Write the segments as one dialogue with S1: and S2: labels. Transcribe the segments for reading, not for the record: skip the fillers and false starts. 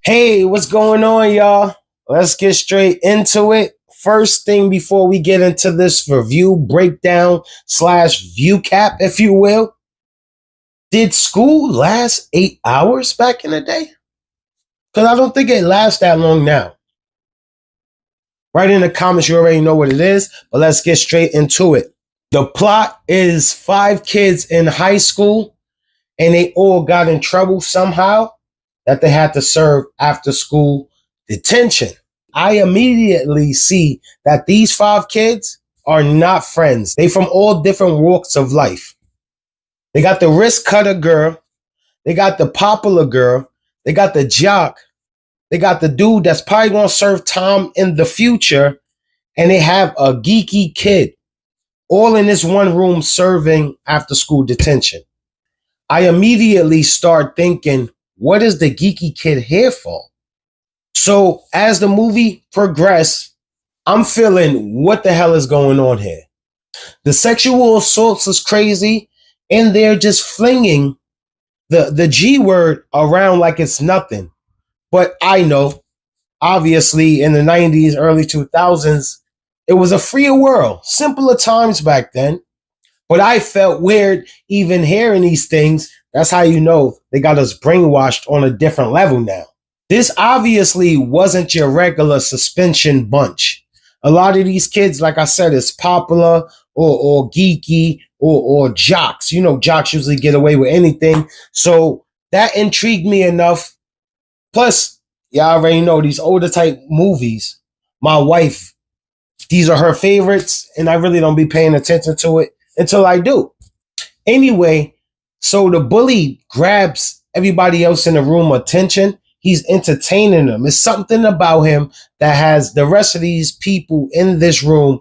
S1: Hey, what's going on, y'all? Let's get straight into it. First thing before we get into this review breakdown slash view cap, if you will, did school last 8 hours back in the day? Because I don't think it lasts that long now. Write in the comments, you already know what it is, but let's get straight into it. The plot is 5 kids in high school, and they all got in trouble somehow that they had to serve after school detention. I immediately see that these 5 kids are not friends. They from all different walks of life. They got the wrist cutter girl. They got the popular girl. They got the jock. They got the dude that's probably going to serve time in the future. And they have a geeky kid all in this one room serving after school detention. I immediately start thinking, what is the geeky kid here for? So as the movie progressed, I'm feeling what the hell is going on here? The sexual assaults is crazy, and they're just flinging the G word around like it's nothing. But I know, obviously, in the 90s, early 2000s, it was a freer world, simpler times back then. But I felt weird even hearing these things. That's how you know they got us brainwashed on a different level now. This obviously wasn't your regular suspension bunch. A lot of these kids, like I said, is popular or geeky or jocks. You know, jocks usually get away with anything. So that intrigued me enough. Plus, y'all already know these older type movies. My wife, these are her favorites, and I really don't be paying attention to it until I do. Anyway, so the bully grabs everybody else in the room attention. He's entertaining them. It's something about him that has the rest of these people in this room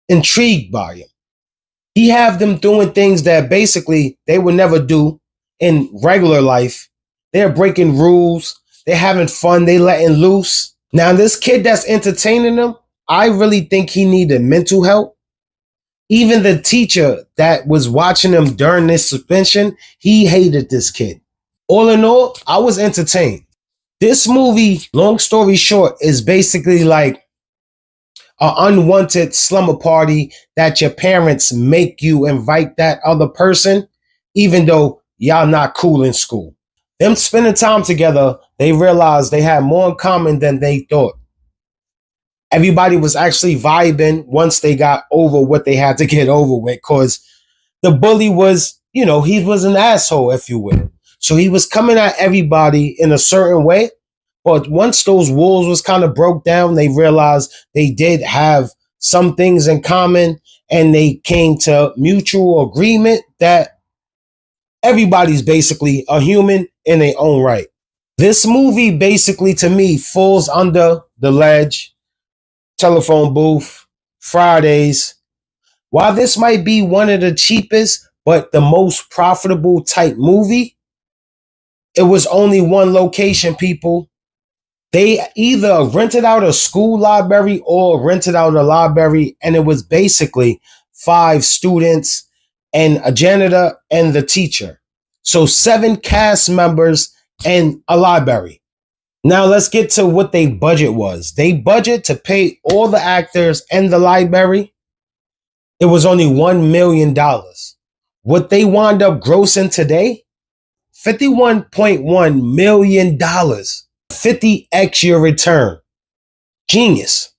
S1: intrigued by him. He have them doing things that basically they would never do in regular life. They're breaking rules. They're having fun. They letting loose. Now, this kid that's entertaining them, I really think he needed mental help. Even the teacher that was watching him during this suspension, he hated this kid. All in all, I was entertained. This movie, long story short, is basically like an unwanted slumber party that your parents make you invite that other person, even though y'all not cool in school. Them spending time together, they realized they had more in common than they thought. Everybody was actually vibing once they got over what they had to get over with, because the bully was, he was an asshole, if you will. So he was coming at everybody in a certain way. But once those walls was kind of broke down, they realized they did have some things in common, and they came to mutual agreement that everybody's basically a human in their own right. This movie basically, to me, falls under The Ledge, Telephone Booth, Fridays. While this might be one of the cheapest but the most profitable type movie, it was only one location, people. They either rented out a school library or rented out a library, and it was basically 5 students and a janitor and the teacher. So 7 cast members and a library. Now let's get to what their budget was. They budget to pay all the actors and the library. It was only $1 million. What they wound up grossing today, $51.1 million. 50x your return. Genius.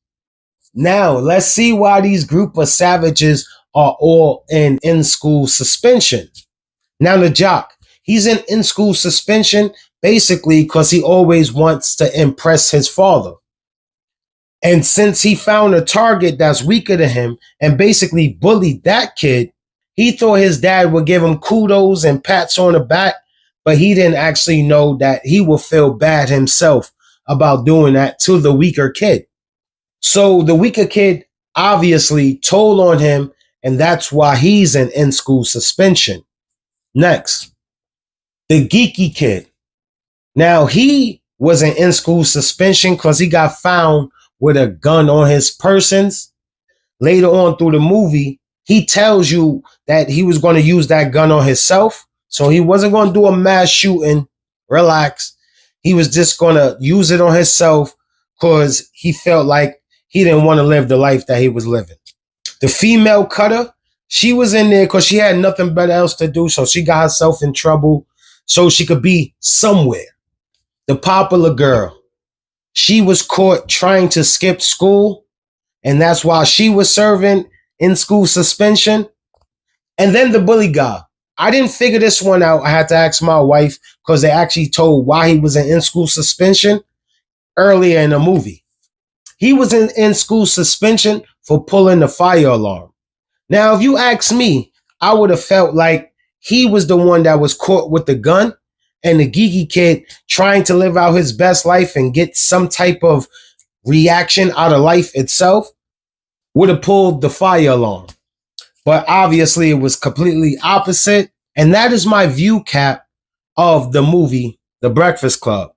S1: Now, let's see why these group of savages are all in school suspension. Now, the jock, he's in school suspension basically because he always wants to impress his father. And since he found a target that's weaker than him and basically bullied that kid, he thought his dad would give him kudos and pats on the back, but he didn't actually know that he would feel bad himself about doing that to the weaker kid. So the weaker kid obviously told on him, and that's why he's in school suspension. Next, the geeky kid. Now, he was in school suspension because he got found with a gun on his persons. Later on through the movie, he tells you that he was going to use that gun on himself. So he wasn't going to do a mass shooting. Relax. He was just going to use it on himself because he felt like he didn't want to live the life that he was living. The female cutter, she was in there because she had nothing better else to do. So she got herself in trouble so she could be somewhere. The popular girl, she was caught trying to skip school. And that's why she was serving in school suspension. And then the bully guy. I didn't figure this one out. I had to ask my wife because they actually told why he was in school suspension earlier in the movie. He was in school suspension for pulling the fire alarm. Now, if you ask me, I would have felt like he was the one that was caught with the gun and the geeky kid trying to live out his best life and get some type of reaction out of life itself would have pulled the fire alarm. But obviously it was completely opposite. And that is my view cap of the movie, The Breakfast Club.